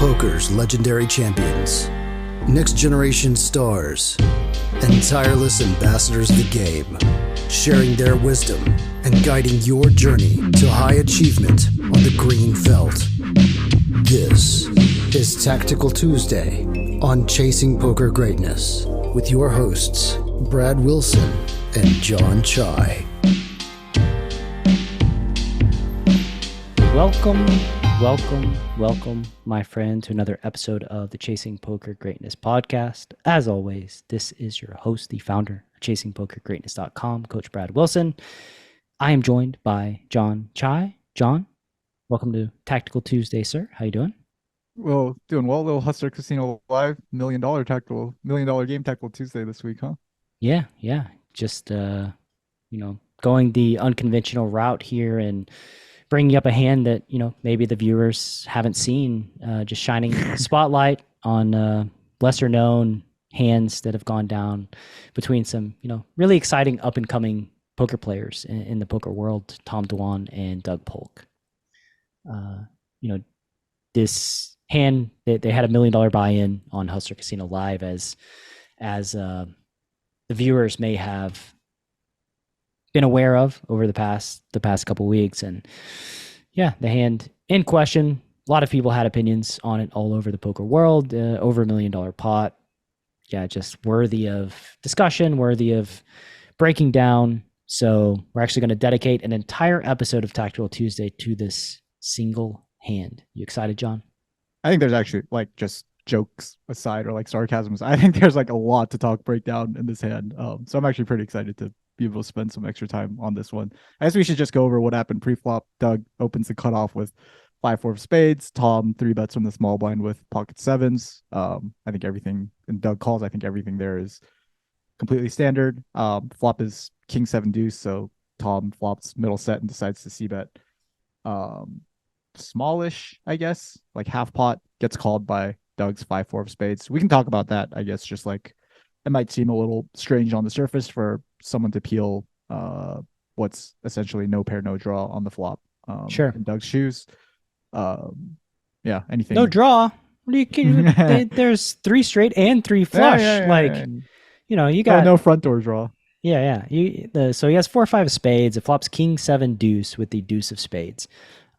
Poker's legendary champions, next generation stars, and tireless ambassadors of the game, sharing their wisdom and guiding your journey to high achievement on the green felt. This is Tactical Tuesday on Chasing Poker Greatness with your hosts, Brad Wilson and Jon Chai. Welcome, my friend, to another episode of the Chasing Poker Greatness podcast. As always, this is your host, the founder of ChasingPokerGreatness.com, Coach Brad Wilson. I am joined by Jon Chai. Jon, welcome to Tactical Tuesday, sir. How you doing? Well, doing well. Little Hustler Casino Live $1 million game Tactical Tuesday this week, huh? Yeah. Just going the unconventional route here and bringing up a hand that, maybe the viewers haven't seen, just shining a spotlight on lesser known hands that have gone down between some, really exciting up and coming poker players in the poker world, Tom Dwan and Polk. This hand, they had $1 million buy-in on Hustler Casino Live as the viewers may have been aware of over the past couple weeks. And yeah, the hand in question, a lot of people had opinions on it all over the poker world. Over $1 million pot. Yeah, just worthy of discussion, worthy of breaking down. So we're actually going to dedicate an entire episode of Tactical Tuesday to this single hand. You excited, Jon? I think there's actually, just jokes aside or sarcasms, I think there's a lot to break down in this hand. So I'm actually pretty excited to be able to spend some extra time on this one. I guess we should just go over what happened pre-flop. Doug opens the cutoff with 5-4 of spades. Tom 3-bets from the small blind with pocket sevens. I think everything, and Doug calls, I think everything there is completely standard. Flop is king 7 deuce, so Tom flops middle set and decides to c-bet. Smallish, I guess, half pot, gets called by Doug's 5-4 of spades. We can talk about that, I guess, just it might seem a little strange on the surface for someone to peel what's essentially no pair, no draw on the flop. Sure. In Doug's shoes. Anything. No draw. What are you kidding? There's 3 straight and 3 flush. You got no front door draw. Yeah. So he has 4 or 5 of spades. It flops king 7 deuce with the deuce of spades.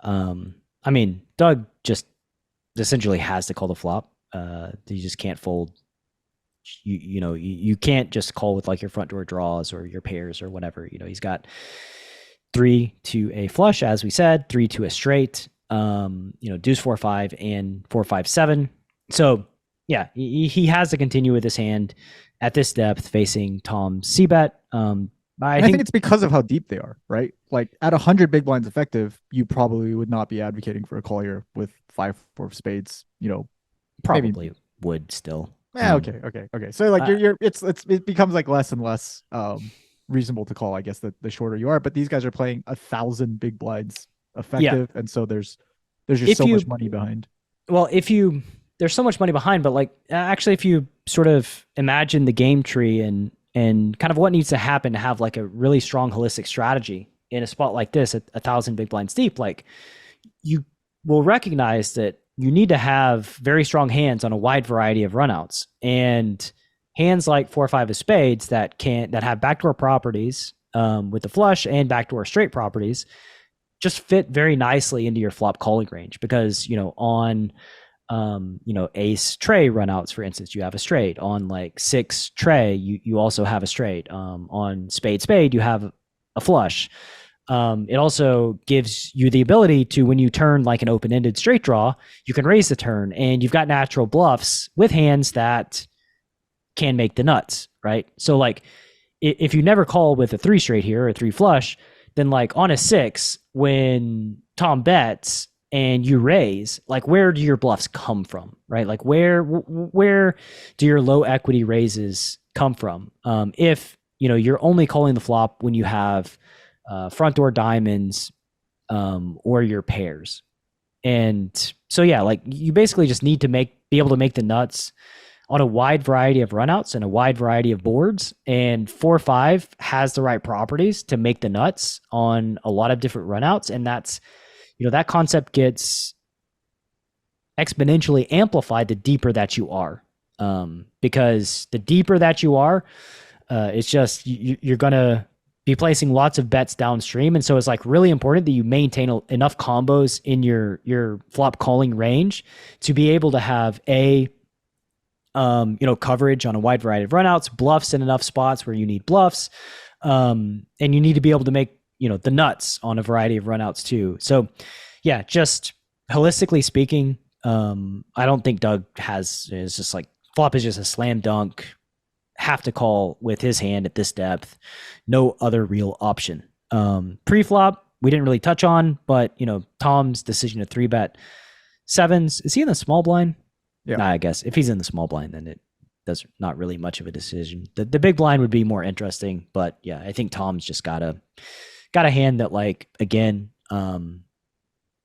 Doug just essentially has to call the flop. You just can't fold. You can't just call with your front door draws or your pairs or whatever. He's got 3 to a flush, as we said, 3 to a straight, deuce 4-5 and 4-5-7. So yeah, he has to continue with his hand at this depth facing Tom's c-bet. I think it's because of how deep they are, right? At 100 big blinds effective, you probably would not be advocating for a call here with 5-4 of spades. Probably would still. Yeah. Okay. So it becomes less and less reasonable to call, I guess, the shorter you are. But these guys are playing 1,000 big blinds effective, and so there's just much money behind. Well, there's so much money behind, but actually, if you sort of imagine the game tree and kind of what needs to happen to have a really strong holistic strategy in a spot like this at 1,000 big blinds deep, you will recognize that you need to have very strong hands on a wide variety of runouts, and hands like 4 or 5 of spades that have backdoor properties with the flush and backdoor straight properties just fit very nicely into your flop calling range, because on ace tray runouts, for instance, you have a straight. On 6 tray, you also have a straight. On spade, you have a flush. It also gives you the ability to, when you turn an open-ended straight draw, you can raise the turn, and you've got natural bluffs with hands that can make the nuts, right? So if you never call with a 3 straight here or a 3 flush, then on a 6, when Tom bets and you raise, where do your bluffs come from, right? Where do your low equity raises come from? If you're only calling the flop when you have front door diamonds or your pairs. And so you basically just need to be able to make the nuts on a wide variety of runouts and a wide variety of boards, and 4-5 has the right properties to make the nuts on a lot of different runouts. And that's, that concept gets exponentially amplified the deeper that you are. Because the deeper that you are, it's just you're going to be placing lots of bets downstream. And so it's like really important that you maintain enough combos in your flop calling range to be able to have coverage on a wide variety of runouts, bluffs in enough spots where you need bluffs. And you need to be able to make, the nuts on a variety of runouts too. So yeah, just holistically speaking, I don't think Doug is just like flop is just a slam dunk, have to call with his hand at this depth, no other real option. Pre-flop, we didn't really touch on, but Tom's decision to 3-bet sevens. Is he in the small blind? Yeah. Nah, I guess if he's in the small blind, then it does not really much of a decision. The big blind would be more interesting, but yeah, I think Tom's just got a hand that, like, again, fine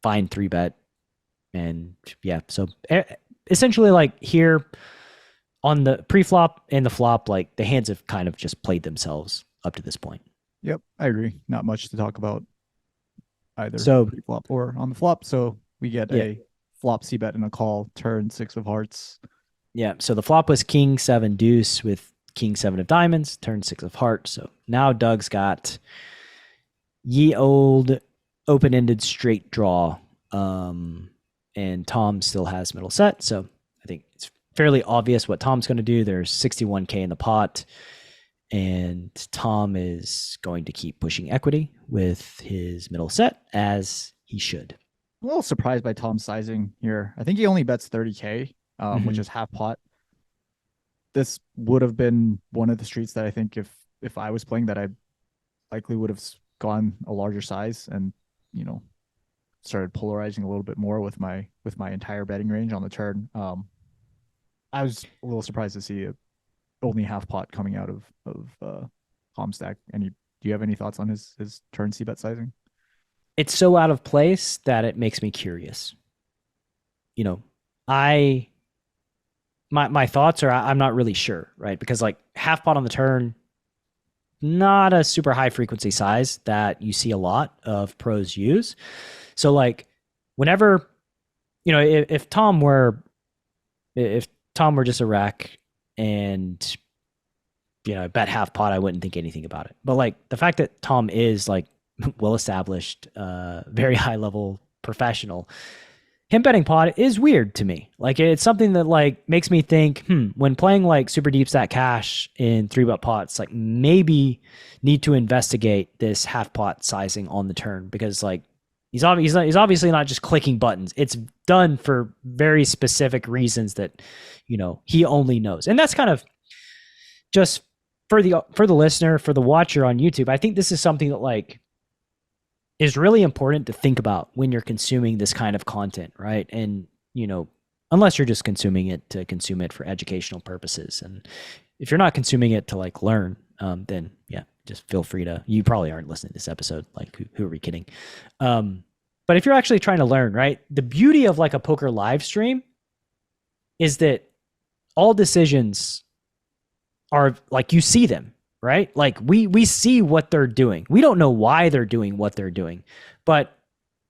3-bet. And yeah, so essentially, like, here on the pre-flop and the flop, like, the hands have kind of just played themselves up to this point. Yep, I agree. Not much to talk about either pre-flop or on the flop. So we get a flop c-bet and a call, turn 6 of hearts. Yeah, so the flop was king 7 deuce with king 7 of diamonds, turn 6 of hearts. So now Doug's got ye old open-ended straight draw. And Tom still has middle set. So I think it's fairly obvious what Tom's going to do. There's 61K in the pot. And Tom is going to keep pushing equity with his middle set, as he should. I'm a little surprised by Tom's sizing here. I think he only bets 30K, which is half pot. This would have been one of the streets that I think if I was playing, that I likely would have gone a larger size and, started polarizing a little bit more with my entire betting range on the turn. I was a little surprised to see only half pot coming out of Tom's stack. Do you have any thoughts on his turn c-bet sizing? It's so out of place that it makes me curious. My thoughts are I'm not really sure, right? Because, like, half pot on the turn, not a super high frequency size that you see a lot of pros use. So, like, whenever, if Tom were just a rack and, bet half pot, I wouldn't think anything about it. But, like, the fact that Tom is, like, well-established, very high-level professional, him betting pot is weird to me. Like, it's something that, like, makes me think, when playing, like, super deep stack cash in 3-bet pots, like, maybe need to investigate this half pot sizing on the turn, because, like, he's obviously not just clicking buttons. It's done for very specific reasons that, he only knows. And that's kind of just for the listener, for the watcher on YouTube. I think this is something that, like, is really important to think about when you're consuming this kind of content, right? And, unless you're just consuming it to consume it for educational purposes. And if you're not consuming it to, like, learn, then yeah, just feel free to, you probably aren't listening to this episode. Like, who are we kidding? But if you're actually trying to learn, right? The beauty of, like, a poker live stream is that all decisions are, like, you see them, right? Like, we see what they're doing. We don't know why they're doing what they're doing, but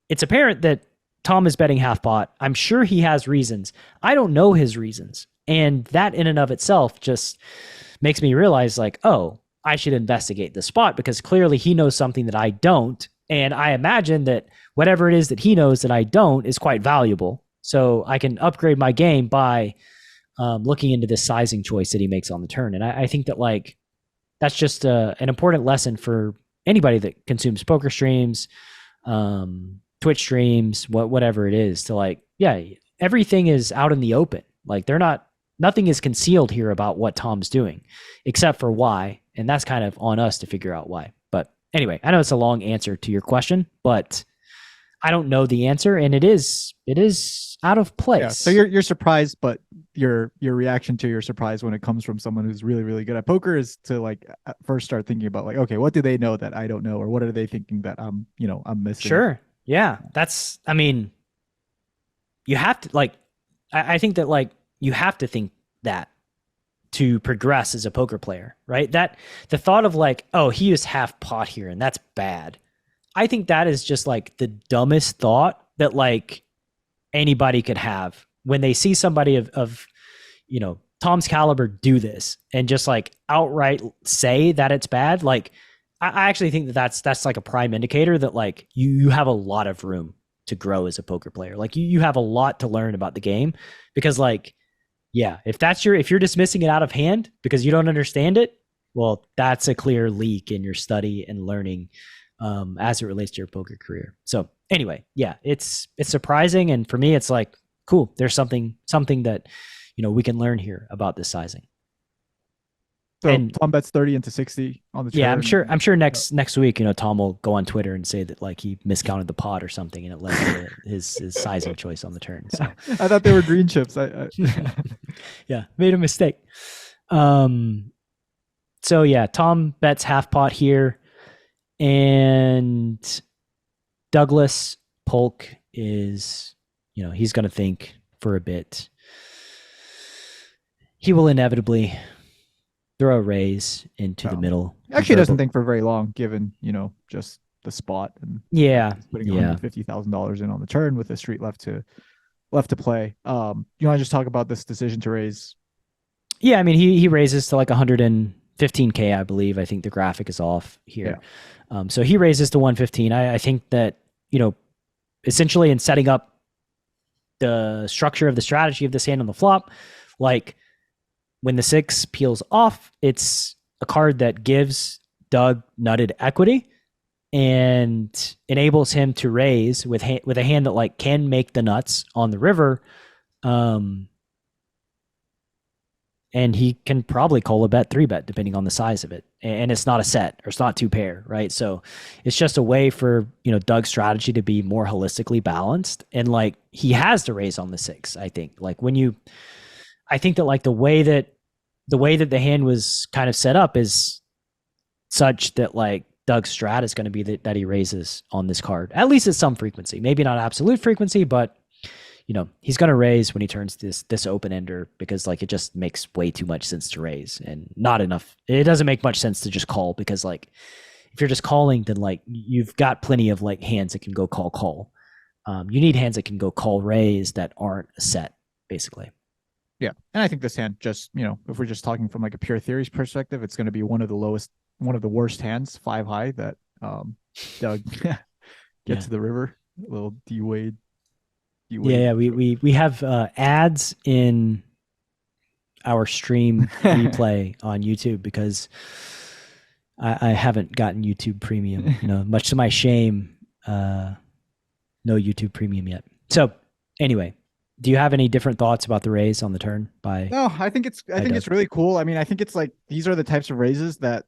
it's apparent that Tom is betting half pot. I'm sure he has reasons. I don't know his reasons. And that in and of itself just makes me realize, like, oh, I should investigate the spot, because clearly he knows something that I don't. And I imagine that whatever it is that he knows that I don't is quite valuable. So I can upgrade my game by looking into this sizing choice that he makes on the turn. And I think that, like, that's just an important lesson for anybody that consumes poker streams, Twitch streams, whatever it is, to, like, yeah, everything is out in the open. Like, nothing is concealed here about what Tom's doing, except for why. And that's kind of on us to figure out why. But anyway, I know it's a long answer to your question, but I don't know the answer, and it is out of place. Yeah, so you're surprised, but your reaction to your surprise when it comes from someone who's really, really good at poker is to, like, first start thinking about, like, okay, what do they know that I don't know, or what are they thinking that I'm missing? Sure. Yeah. You have to, like, I think that, like, you have to think that to progress as a poker player, right? That the thought of, like, oh, he is half pot here and that's bad. I think that is just, like, the dumbest thought that, like, anybody could have when they see somebody of Tom's caliber do this and just like outright say that it's bad, like I actually think that's like a prime indicator that like you have a lot of room to grow as a poker player. Like you have a lot to learn about the game, because like, yeah, if you're dismissing it out of hand because you don't understand it, well, that's a clear leak in your study and learning as it relates to your poker career. So anyway, yeah, it's surprising. And for me, it's like, cool, there's something that, we can learn here about this sizing. So and Tom bets 30 into 60 on the turn. Yeah, I'm sure next week, Tom will go on Twitter and say that like he miscounted the pot or something and it led to his sizing choice on the turn. So I thought they were green chips. Yeah, made a mistake. So yeah, Tom bets half pot here, and Douglas Polk is, he's going to think for a bit. He will inevitably throw a raise into the middle. Actually doesn't think for very long, given, just the spot. And yeah, putting $150,000 in on the turn with a street left to play. You want to just talk about this decision to raise? Yeah, I mean, he raises to like 115K, I believe. I think the graphic is off here. Yeah. So he raises to 115. I think that, essentially in setting up the structure of the strategy of this hand on the flop, like when the 6 peels off, it's a card that gives Doug nutted equity and enables him to raise with a hand that like can make the nuts on the river. And he can probably call a bet 3-bet depending on the size of it. And it's not a set, or it's not 2 pair, right? So it's just a way for, Doug's strategy to be more holistically balanced. And like he has to raise on the 6, I think. Like I think that like the way that the hand was kind of set up is such that like Doug's strat is going to be that he raises on this card, at least at some frequency, maybe not absolute frequency, but he's going to raise when he turns this open ender, because like it just makes way too much sense to raise and not enough. It doesn't make much sense to just call, because like if you're just calling, then like you've got plenty of like hands that can go call. You need hands that can go call raise that aren't a set, basically. Yeah. And I think this hand just, if we're just talking from like a pure theories perspective, it's going to be one of the worst hands 5 high that Doug get to the river. A little D-Wade. Yeah, we have ads in our stream replay on YouTube because I haven't gotten YouTube Premium. Much to my shame, no YouTube Premium yet. So anyway, do you have any different thoughts about the raise on the turn? No, I think it's really cool. I mean, I think it's like these are the types of raises that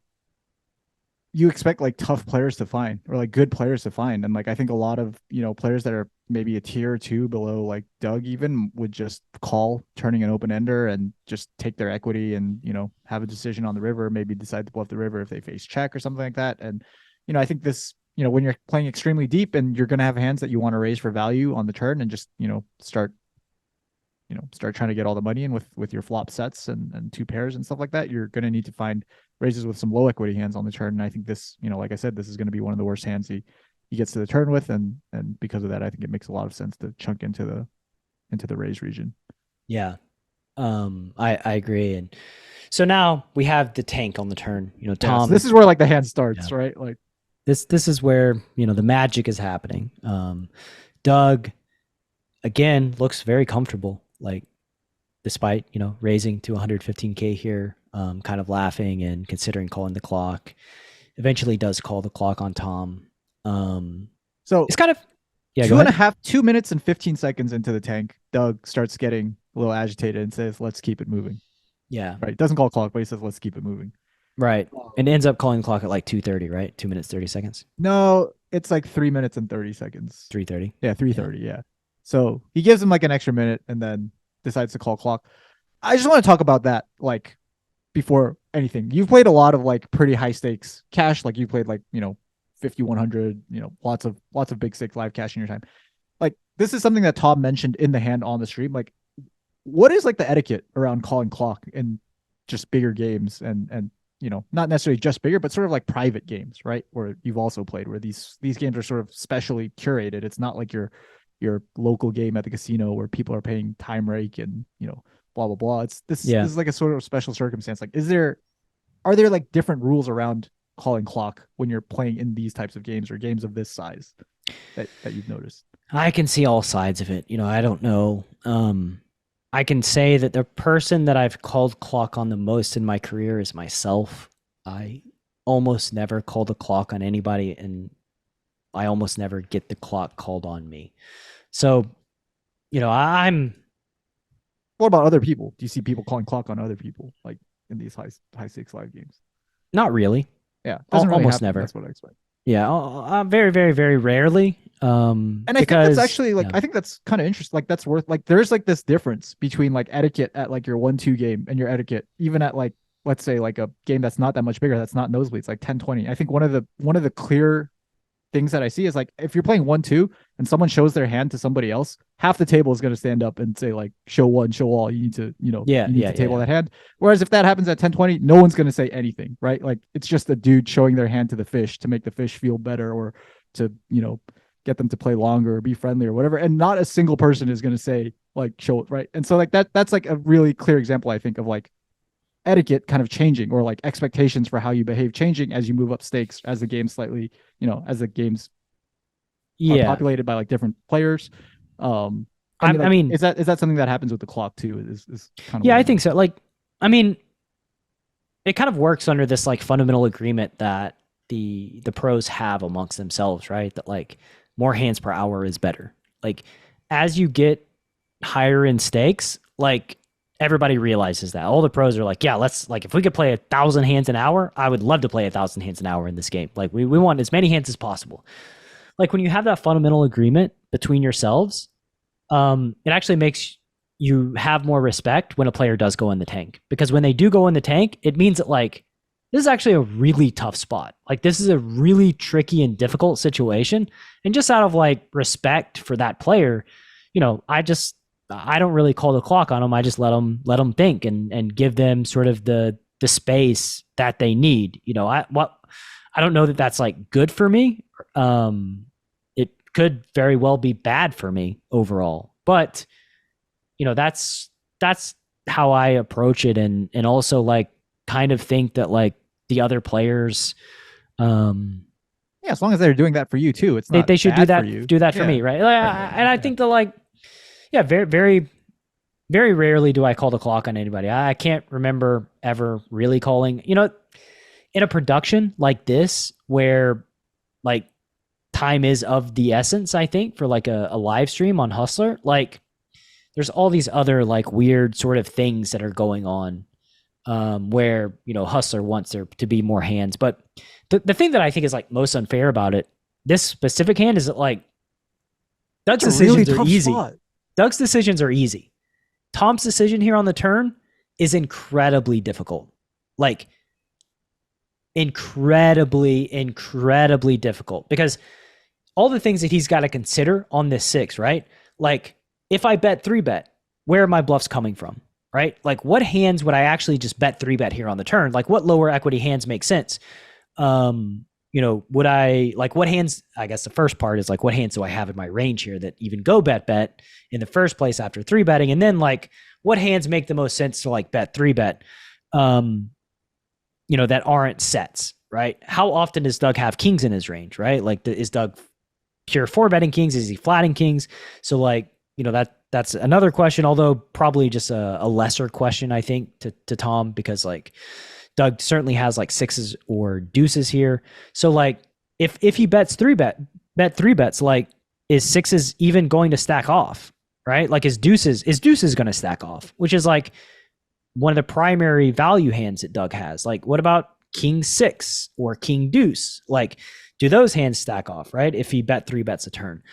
you expect like tough players to find, or like good players to find. And like, I think a lot of, players that are maybe a tier or 2 below like Doug even would just call turning an open ender and just take their equity and, have a decision on the river, maybe decide to bluff the river if they face check or something like that. And, I think this, when you're playing extremely deep and you're going to have hands that you want to raise for value on the turn and just, start trying to get all the money in with your flop sets and 2 pairs and stuff like that, you're going to need to find raises with some low equity hands on the turn. And I think this, like I said, this is going to be one of the worst hands he gets to the turn with. And because of that, I think it makes a lot of sense to chunk into the raise region. Yeah. I agree. And so now we have the tank on the turn, Tom, so this is where like the hand starts, right? Like this is where, the magic is happening. Doug again looks very comfortable. Like, despite, raising to 115K here, kind of laughing and considering calling the clock, eventually does call the clock on Tom. So it's kind of, 2 minutes and 15 seconds into the tank, Doug starts getting a little agitated and says, let's keep it moving. Yeah. Right. Doesn't call clock, but he says, let's keep it moving. Right. And ends up calling the clock at like 2:30, right? 2 minutes, 30 seconds. No, it's like 3 minutes and 30 seconds. 3:30. Yeah. 3:30. Yeah. So he gives him like an extra minute and then decides to call clock. I just want to talk about that. Like, before anything, you've played a lot of like pretty high stakes cash. Like you played like, 50, 100, lots of big stakes live cash in your time. Like, this is something that Tom mentioned in the hand on the stream. Like, what is like the etiquette around calling clock in just bigger games and not necessarily just bigger, but sort of like private games, right? Where you've also played, where these games are sort of specially curated. It's not like you're your local game at the casino where people are paying time rake and blah blah blah. This is like a sort of special circumstance. Like, are there like different rules around calling clock when you're playing in these types of games or games of this size that you've noticed? I can see all sides of it. I don't know. I can say that the person that I've called clock on the most in my career is myself. I almost never call the clock on anybody, and I almost never get the clock called on me. So, I'm... What about other people? Do you see people calling clock on other people, like in these high stakes live games? Not really. Yeah, doesn't really almost happen. Never. That's what I expect. Yeah, very, very, very rarely. And I think that's actually like, I think that's kind of interesting. Like, that's worth, like, there's like this difference between like etiquette at like your 1-2 game and your etiquette even at like, let's say like a game that's not that much bigger, that's not nosebleeds, like 10-20. I think one of the clear things that I see is like, if you're playing 1-2 and someone shows their hand to somebody else, half the table is going to stand up and say like, show one, show all. You need to, you need to table that hand. Whereas if that happens at 10-20, no one's going to say anything, right? Like, it's just a dude showing their hand to the fish to make the fish feel better or to, get them to play longer or be friendly or whatever. And not a single person is going to say like, show it, right? And so like that's like a really clear example, I think, of like etiquette kind of changing, or like expectations for how you behave changing as you move up stakes, as the game slightly, as the games are populated by like different players. I mean, is that something that happens with the clock too? Is kind of I think so. Like, I mean, it kind of works under this like fundamental agreement that the pros have amongst themselves, right? That like more hands per hour is better. Like, as you get higher in stakes, like everybody realizes that. All the pros are like, yeah, let's, like, if we could play 1,000 hands an hour, I would love to play 1,000 hands an hour in this game. Like, we want as many hands as possible. Like, when you have that fundamental agreement between yourselves, it actually makes you have more respect when a player does go in the tank. Because when they do go in the tank, it means that like, this is actually a really tough spot. Like, this is a really tricky and difficult situation. And just out of like respect for that player, I don't really call the clock on them. I just let them think and give them sort of the space that they need. I don't know that that's like good for me. It could very well be bad for me overall, but that's how I approach it. And also like kind of think that like the other players, as long as they're doing that for you too, it's not they should do that for me, right? And I think that like, very, very, very rarely do I call the clock on anybody. I can't remember ever really calling, in a production like this where like time is of the essence, I think, for like a live stream on Hustler, like there's all these other like weird sort of things that are going on where, Hustler wants there to be more hands. But the thing that I think is like most unfair about it, this specific hand, is that like Doug's decisions are easy. Doug's decisions are easy. Tom's decision here on the turn is incredibly difficult. Like, incredibly, incredibly difficult, because all the things that he's got to consider on this 6, right? Like, if I bet 3-bet, where are my bluffs coming from, right? Like, what hands would I actually just bet 3-bet here on the turn? Like, what lower equity hands make sense? Would I, like, what hands, I guess the first part is like, what hands do I have in my range here that even go bet in the first place after 3-betting? And then like, what hands make the most sense to like bet 3-bet, that aren't sets, right? How often does Doug have kings in his range, right? Like, is Doug pure 4-betting kings? Is he flatting kings? So like, that's another question, although probably just a lesser question, I think, to Tom, because like, Doug certainly has like 6s or deuces here. So like, if he bets 3-bets, like, is 6s even going to stack off, right? Like, is deuces going to stack off, which is like one of the primary value hands that Doug has. Like, what about king 6 or king deuce? Like, do those hands stack off, right? If he bet 3-bets a turn.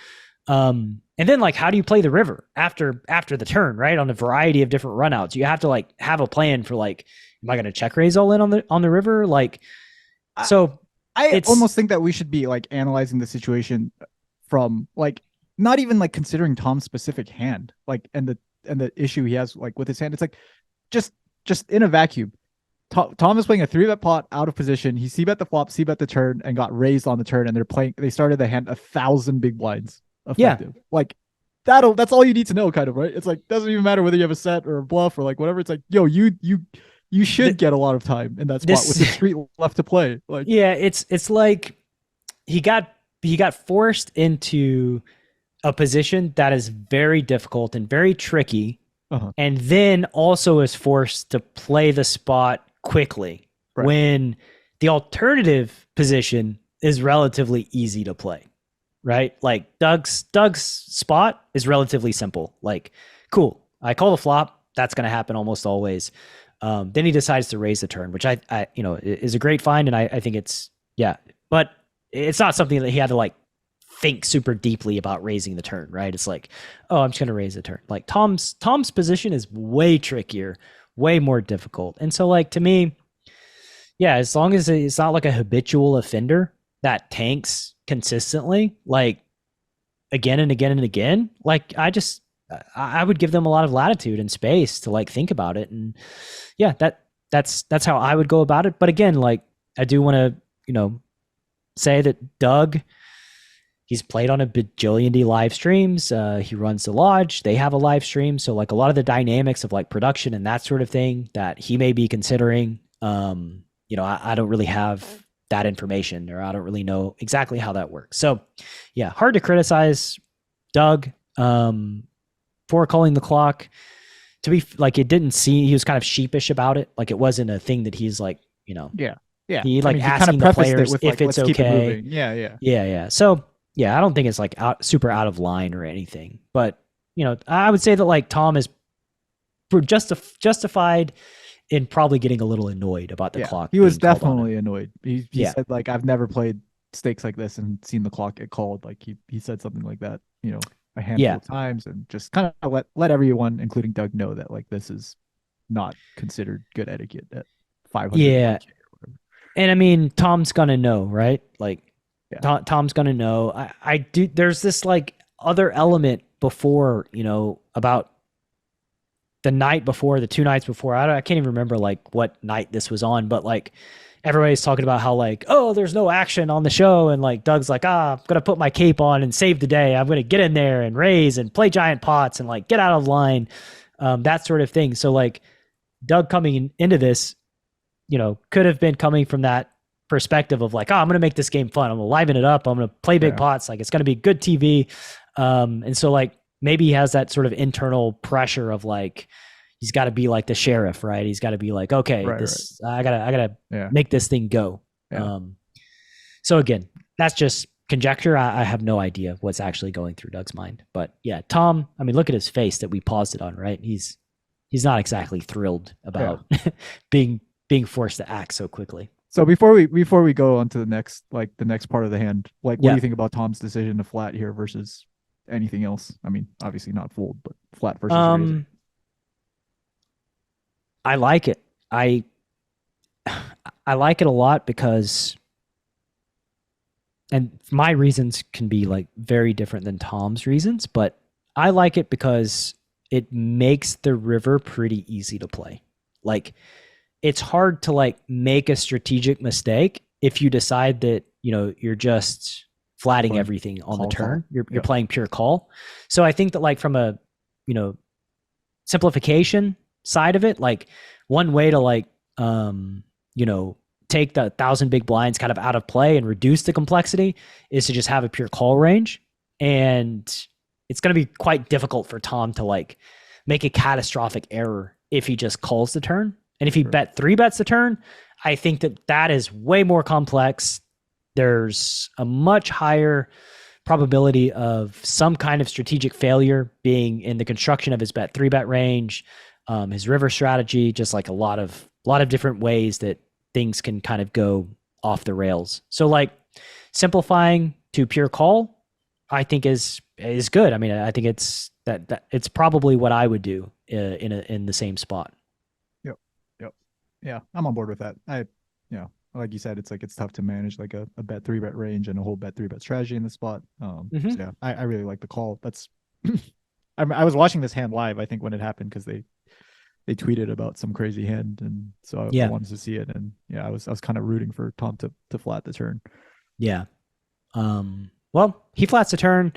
And then like, how do you play the river after the turn, right? On a variety of different runouts, you have to like have a plan for like, am I going to check raise all in on the river? Like, so I almost think that we should be like analyzing the situation from like, not even like considering Tom's specific hand, like, and the issue he has like with his hand. It's like, just in a vacuum, Tom is playing a 3-bet pot out of position. He c-bet the flop, c-bet the turn, and got raised on the turn. And they started the hand 1,000 big blinds effective. Yeah. Like, that's all you need to know, kind of, right? It's like, doesn't even matter whether you have a set or a bluff or like whatever. It's like, yo, you should get a lot of time in that spot with the street left to play. Like, yeah, it's like he got forced into a position that is very difficult and very tricky, and then also is forced to play the spot quickly when the alternative position is relatively easy to play, right? Like Doug's spot is relatively simple. Like, cool, I call the flop. That's going to happen almost always. Then he decides to raise the turn, which I is a great find, and I think it's but it's not something that he had to like think super deeply about raising the turn, right? It's like, oh, I'm just going to raise the turn. Like Tom's position is way trickier, way more difficult, and so like to me, as long as it's not like a habitual offender that tanks consistently, like again and again and again, like I would give them a lot of latitude and space to like think about it, and that's how I would go about it. But again, like I do want to say that Doug, he's played on a bajillion live streams. He runs the lodge. They have a live stream. So like a lot of the dynamics of like production and that sort of thing that he may be considering, I don't really have that information, or I don't really know exactly how that works. So hard to criticize Doug for calling the clock. To be like, it didn't seem, he was kind of sheepish about it. Like it wasn't a thing that he's like, he like asking the players if it's okay. Yeah. So I don't think it's like super out of line or anything, but I would say that like Tom is justified in probably getting a little annoyed about the clock. He was definitely annoyed. He said like, I've never played stakes like this and seen the clock get called. Like he said something like that, a handful of times, and just kind of let everyone, including Doug, know that like this is not considered good etiquette at 500. Yeah. And I mean, Tom's gonna know, right? Like Tom's gonna know. I do. There's this like other element before, about the night before, the 2 nights before. I can't even remember like what night this was on, but like everybody's talking about how like, oh, there's no action on the show, and like Doug's like, I'm gonna put my cape on and save the day. I'm gonna get in there and raise and play giant pots and like get out of line, that sort of thing. So like Doug coming into this, could have been coming from that perspective of like, I'm going to make this game fun. I'm going to liven it up. I'm going to play big pots. Like it's going to be good TV. And so like, maybe he has that sort of internal pressure of like, he's got to be like the sheriff, right? He's got to be like, okay, I gotta make this thing go. Yeah. So again, that's just conjecture. I have no idea what's actually going through Doug's mind, but Tom, I mean, look at his face that we paused it on, right? He's not exactly thrilled about being forced to act so quickly. So before we go on to the next part of the hand, like what do you think about Tom's decision to flat here versus anything else? I mean, obviously not fold, but flat versus raising. I like it. I like it a lot because, and my reasons can be like very different than Tom's reasons, but I like it because it makes the river pretty easy to play. Like it's hard to like make a strategic mistake if you decide that, you're just flatting everything on the turn. You're playing pure call. So I think that like from a, simplification side of it, like one way to like, take the 1,000 big blinds kind of out of play and reduce the complexity is to just have a pure call range. And it's going to be quite difficult for Tom to like make a catastrophic error if he just calls the turn. And if he bet 3 bets the turn, I think that is way more complex. There's a much higher probability of some kind of strategic failure being in the construction of his bet 3 bet range, his river strategy, just like a lot of different ways that things can kind of go off the rails. So like simplifying to pure call, I think is good. I mean, I think it's that it's probably what I would do in the same spot. Yep. Yeah, I'm on board with that. Like you said, it's tough to manage like a bet 3 bet range and a whole bet 3 bet strategy in the spot. So yeah, I really like the call. That's I was watching this hand live, I think, when it happened, because they tweeted about some crazy hand, and so I wanted to see it, and I was kind of rooting for Tom to flat the turn. Yeah. Well, he flats the turn.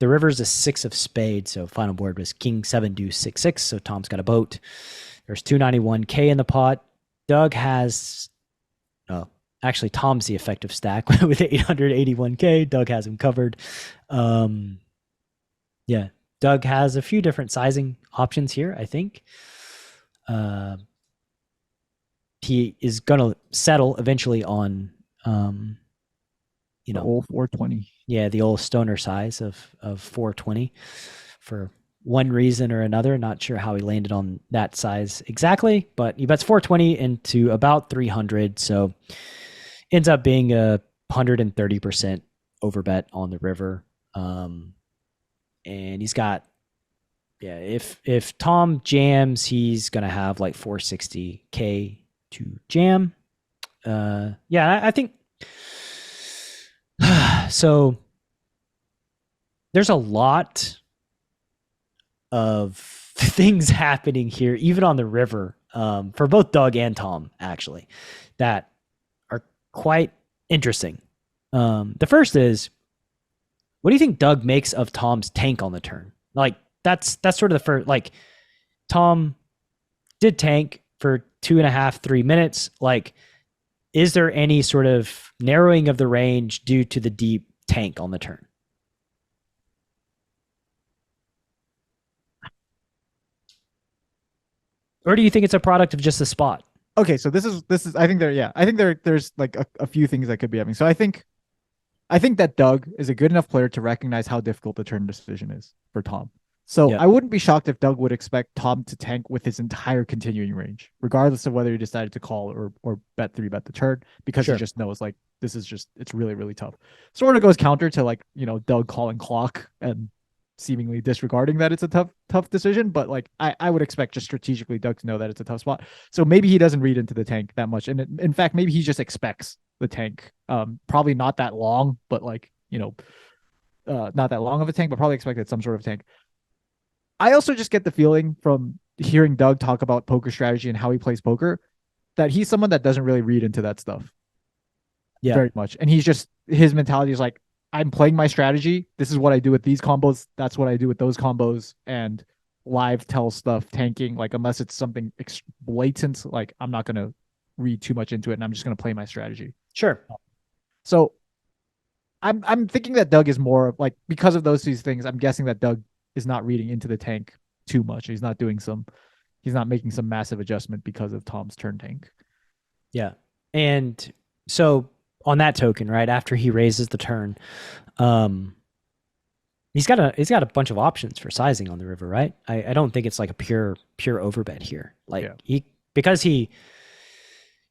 The river's a 6 of spades, so final board was king 7 deuce 6 6. So Tom's got a boat. There's 291k in the pot. Doug has, actually Tom's the effective stack with 881k. Doug has him covered. Yeah, Doug has a few different sizing options here. I think he is gonna settle eventually on, The old 420. Yeah, the old stoner size of 420 for one reason or another. Not sure how he landed on that size exactly, but he bets 420 into about 300. So ends up being a 130% overbet on the river. And he's got, if Tom jams, he's going to have like 460k to jam. I think so. There's a lot of things happening here, even on the river, for both Doug and Tom, actually, that are quite interesting. The first is, what do you think Doug makes of Tom's tank on the turn? Like, that's sort of the first, like, Tom did tank for 2.5, 3 minutes. Like, is there any sort of narrowing of the range due to the deep tank on the turn? Or do you think it's a product of just the spot? Okay, so this is I think there's like a few things that could be happening. So I think that Doug is a good enough player to recognize how difficult the turn decision is for Tom. So I wouldn't be shocked if Doug would expect Tom to tank with his entire continuing range, regardless of whether he decided to call or bet the turn, because he just knows like this is just, it's really, really tough. Sort of goes counter to like, Doug calling clock and seemingly disregarding that it's a tough decision, but like I would expect just strategically Doug to know that it's a tough spot. So maybe he doesn't read into the tank that much, and in fact maybe he just expects the tank, probably not that long, but like not that long of a tank, but probably expected some sort of tank. I also just get the feeling from hearing Doug talk about poker strategy and how he plays poker that he's someone that doesn't really read into that stuff very much, and his mentality is like, I'm playing my strategy. This is what I do with these combos. That's what I do with those combos. And live tell stuff, tanking, like unless it's something blatant, like I'm not going to read too much into it, and I'm just going to play my strategy. Sure. So I'm thinking that Doug is more like, because of these things, I'm guessing that Doug is not reading into the tank too much. He's not making some massive adjustment because of Tom's turn tank. Yeah. And so on that token, right after he raises the turn, he's got a bunch of options for sizing on the river, right? I don't think it's like a pure overbet here. Like because he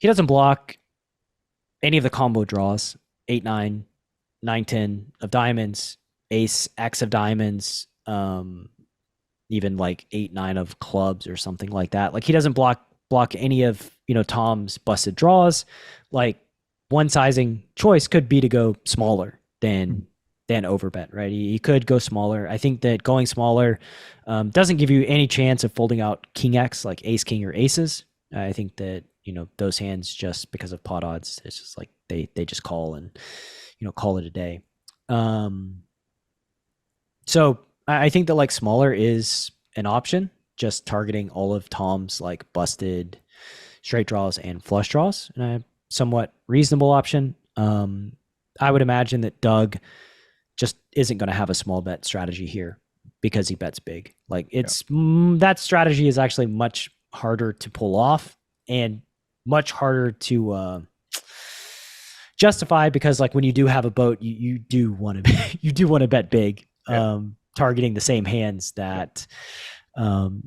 doesn't block any of the combo draws, 8-9, 9-10 of diamonds, ace X of diamonds, even like 8-9 of clubs or something like that. Like he doesn't block any of Tom's busted draws. Like, one sizing choice could be to go smaller than overbet, right? He could go smaller. I think that going smaller doesn't give you any chance of folding out king X, like ace, king, or aces. I think that, those hands, just because of pot odds, it's just like they just call and, call it a day. So I think that like smaller is an option, just targeting all of Tom's like busted straight draws and flush draws. And I somewhat reasonable option. I would imagine that Doug just isn't going to have a small bet strategy here because he bets big. Like that strategy is actually much harder to pull off and much harder to justify, because like when you do have a boat, you do want to bet big, targeting the same hands that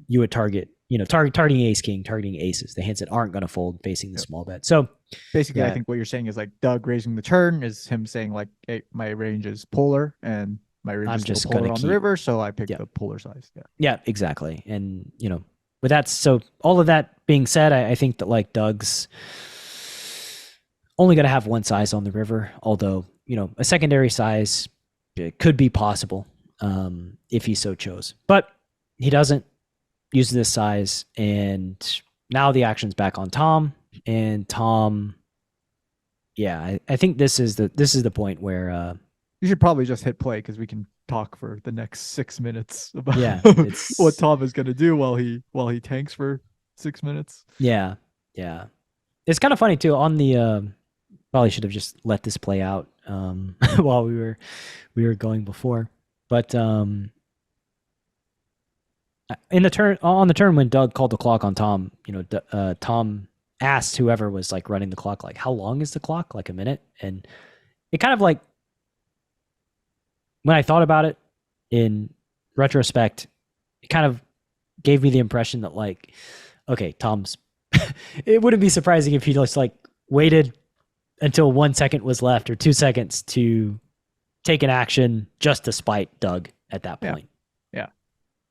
you would target. Targeting ace king, targeting aces, the hands that aren't going to fold facing the small bet. So basically, I think what you're saying is like Doug raising the turn is him saying like, hey, my range is polar and my range is just polar on the river, so I picked the polar size. Yeah, exactly. And with that, so all of that being said, I think that like Doug's only going to have one size on the river, although a secondary size could be possible if he so chose, but he doesn't use this size. And now the action's back on Tom, and Tom, I think this is the point where you should probably just hit play, because we can talk for the next 6 minutes about it's what Tom is going to do while he tanks for 6 minutes. Yeah. It's kind of funny too. On the probably should have just let this play out while we were going before, but in the turn when Doug called the clock on Tom, Tom asked whoever was like running the clock, like, how long is the clock? Like a minute? And it kind of like, when I thought about it in retrospect, it kind of gave me the impression that like, okay, Tom's, it wouldn't be surprising if he just like waited until 1 second was left or 2 seconds to take an action just to spite Doug at that point. Yeah.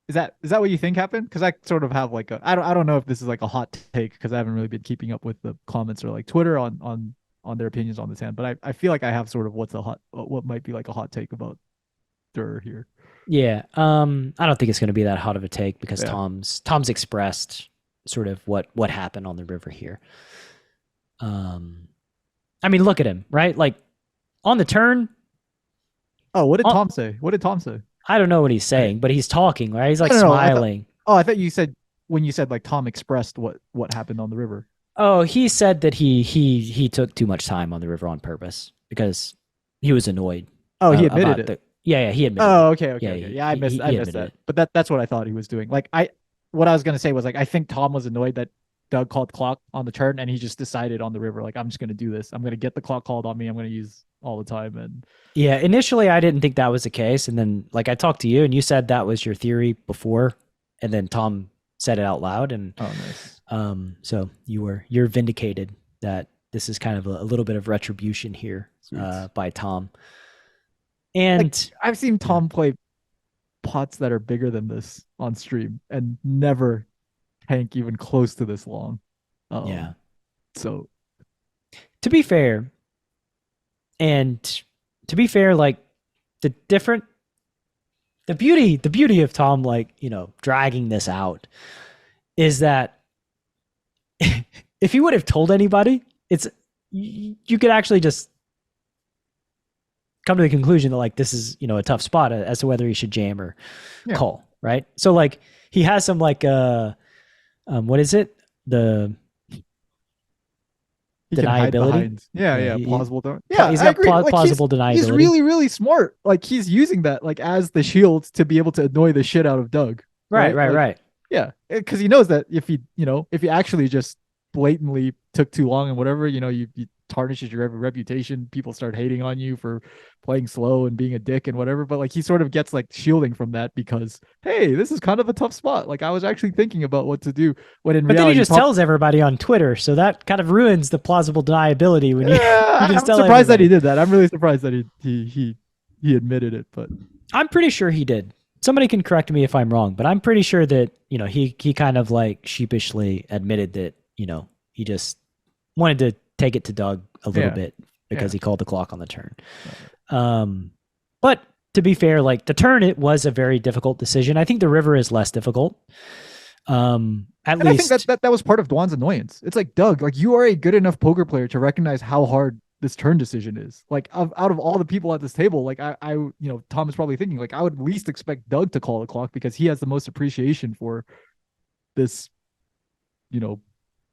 Is that what you think happened? Because I sort of have like I don't know if this is like a hot take because I haven't really been keeping up with the comments or like Twitter on their opinions on this hand, but I feel like I have sort of what might be like a hot take about Durr here. Yeah. I don't think it's going to be that hot of a take because Tom's expressed sort of what happened on the river here. I mean, look at him, right? Like on the turn. Oh, what did Tom say? What did Tom say? I don't know what he's saying, but he's talking, right? He's like smiling. I thought you said when you said like Tom expressed what happened on the river. Oh, he said that he took too much time on the river on purpose because he was annoyed. Oh, he admitted it. Yeah, he admitted. Oh, it. Okay. Yeah, I missed that. But that's what I thought he was doing. Like what I was gonna say was like I think Tom was annoyed that Doug called clock on the turn and he just decided on the river like I'm just gonna do this. I'm gonna get the clock called on me. I'm gonna use all the time. And yeah, initially I didn't think that was the case, and then like I talked to you and you said that was your theory before, and then Tom said it out loud, and nice. So you're vindicated that this is kind of a little bit of retribution here by Tom. And like, I've seen Tom play pots that are bigger than this on stream and never tank even close to this long. So to be fair, like the beauty of Tom, like, dragging this out is that if he would have told anybody, you could actually just come to the conclusion that like this is a tough spot as to whether he should jam or call, right? So like he has some like what is it, the deniability? Plausible. He's got plausible deniability. He's really, really smart. Like he's using that like as the shield to be able to annoy the shit out of Doug. Right. Yeah, because he knows that if he actually just blatantly took too long and whatever, you tarnishes your reputation. People start hating on you for playing slow and being a dick and whatever. But like he sort of gets like shielding from that because hey, this is kind of a tough spot. Like I was actually thinking about what to do when in reality. Then he just tells everybody on Twitter, so that kind of ruins the plausible deniability when you just tell I'm surprised everybody. that he did that. I'm really surprised that he admitted it, but I'm pretty sure he did. Somebody can correct me if I'm wrong, but I'm pretty sure that he kind of like sheepishly admitted that he just wanted to take it to Doug a little bit because he called the clock on the turn. But to be fair, like the turn, it was a very difficult decision. I think the river is less difficult. I think that was part of Dwan's annoyance. It's like, Doug, like you are a good enough poker player to recognize how hard this turn decision is. Like out of all the people at this table, like I Tom is probably thinking like I would least expect Doug to call the clock because he has the most appreciation for this,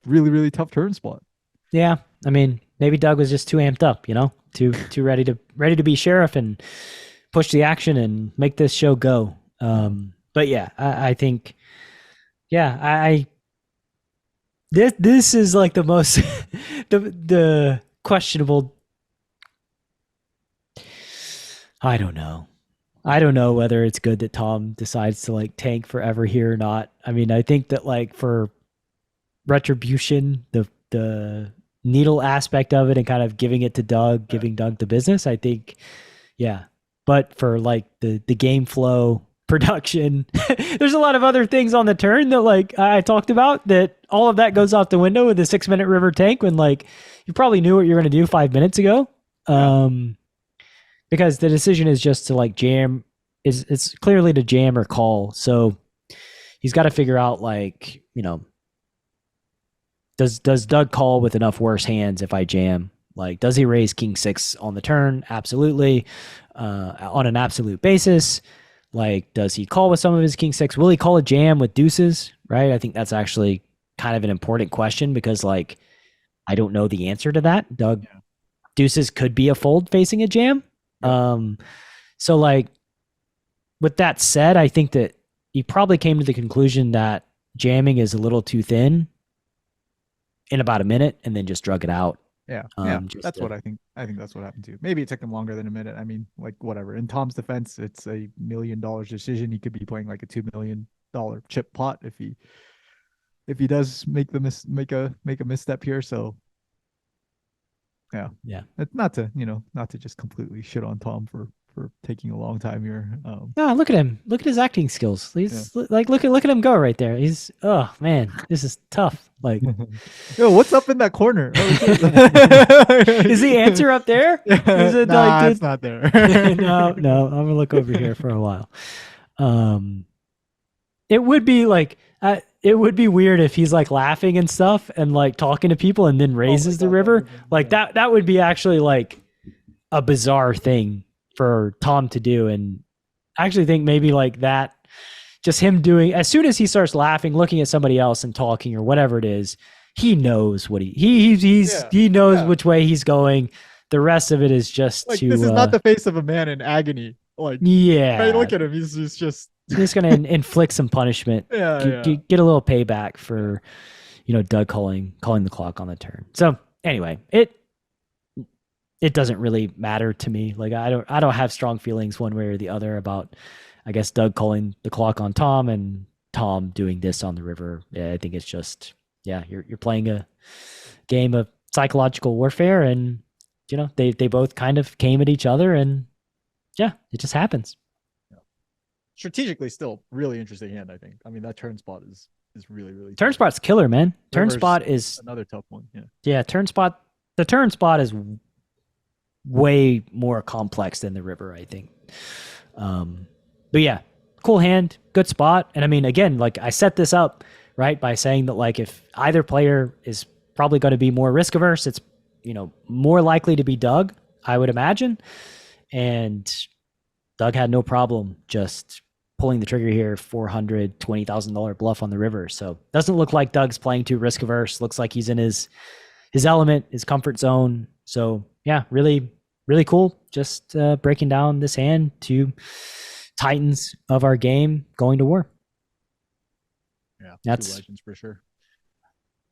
really, really tough turn spot. Yeah. I mean, maybe Doug was just too amped up, too ready to be sheriff and push the action and make this show go. But yeah, I think, this is like the most, the questionable. I don't know whether it's good that Tom decides to like tank forever here or not. I mean, I think that like for retribution, the needle aspect of it and kind of giving it to Doug, giving Doug the business, I think, but for like the game flow, production, there's a lot of other things on the turn that like I talked about that all of that goes out the window with the 6 minute river tank when like you probably knew what you were going to do 5 minutes ago. Because the decision is just to like jam, it's clearly to jam or call. So he's got to figure out like, does Doug call with enough worse hands if I jam? Like, does he raise king six on the turn? Absolutely. On an absolute basis. Like, does he call with some of his king six? Will he call a jam with deuces? Right. I think that's actually kind of an important question because, like, I don't know the answer to that. Doug, deuces could be a fold facing a jam. So, like, with that said, I think that he probably came to the conclusion that jamming is a little too thin in about a minute and then just drug it out. Yeah, that's what I think. I think that's what happened too. Maybe it took him longer than a minute. I mean, like, whatever. In Tom's defense, it's $1 million decision. He could be playing like a $2 million chip pot if he does make a misstep here. So yeah. It's not to just completely shit on Tom for taking a long time here. No, look at him. Look at his acting skills. He's like, look at him go right there. He's, oh man, this is tough. Like, yo, what's up in that corner? Is the answer up there? Is it it's not there. No, I'm gonna look over here for a while. It would be like, it would be weird if he's like laughing and stuff and like talking to people and then raises the river. Like that would be actually like a bizarre thing for Tom to do. And I actually think maybe like that, just him doing, as soon as he starts laughing, looking at somebody else and talking or whatever it is, he knows what he knows which way he's going. The rest of it is just like, to, this is not the face of a man in agony. Like, right, look at him. He's just going to inflict some punishment. Get a little payback for, Doug calling the clock on the turn. So anyway, it doesn't really matter to me. Like, I don't have strong feelings one way or the other about, I guess, Doug calling the clock on Tom and Tom doing this on the river. Yeah, I think it's just, you're playing a game of psychological warfare, and they both kind of came at each other, and it just happens. Strategically, still really interesting hand. I think. I mean, that turn spot is really, really turn spot's killer, man. Turn spot is another tough one. Turn spot. The turn spot is way more complex than the river, I think. But yeah, cool hand, good spot. And I mean, again, like, I set this up right by saying that, like, if either player is probably going to be more risk averse, it's, more likely to be Doug, I would imagine. And Doug had no problem just pulling the trigger here, $420,000 bluff on the river. So doesn't look like Doug's playing too risk averse. Looks like he's in his element, his comfort zone. So yeah, really, really cool. Just breaking down this hand to titans of our game going to war. Yeah, that's two legends for sure.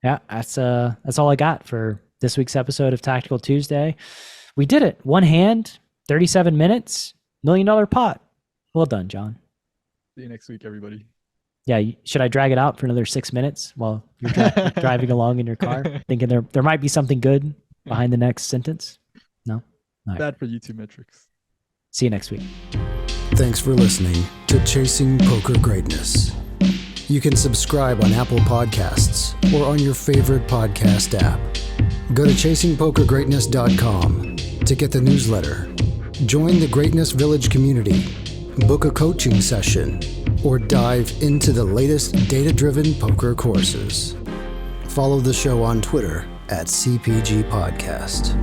Yeah, that's all I got for this week's episode of Tactical Tuesday. We did it. One hand, 37 minutes, $1 million pot. Well done, John. See you next week, everybody. Yeah, should I drag it out for another 6 minutes while you're driving along in your car, thinking there might be something good behind the next sentence? No? All right. Bad for YouTube metrics. See you next week. Thanks for listening to Chasing Poker Greatness. You can subscribe on Apple Podcasts or on your favorite podcast app. Go to chasingpokergreatness.com to get the newsletter. Join the Greatness Village community, book a coaching session, or dive into the latest data-driven poker courses. Follow the show on Twitter @CPG Podcast.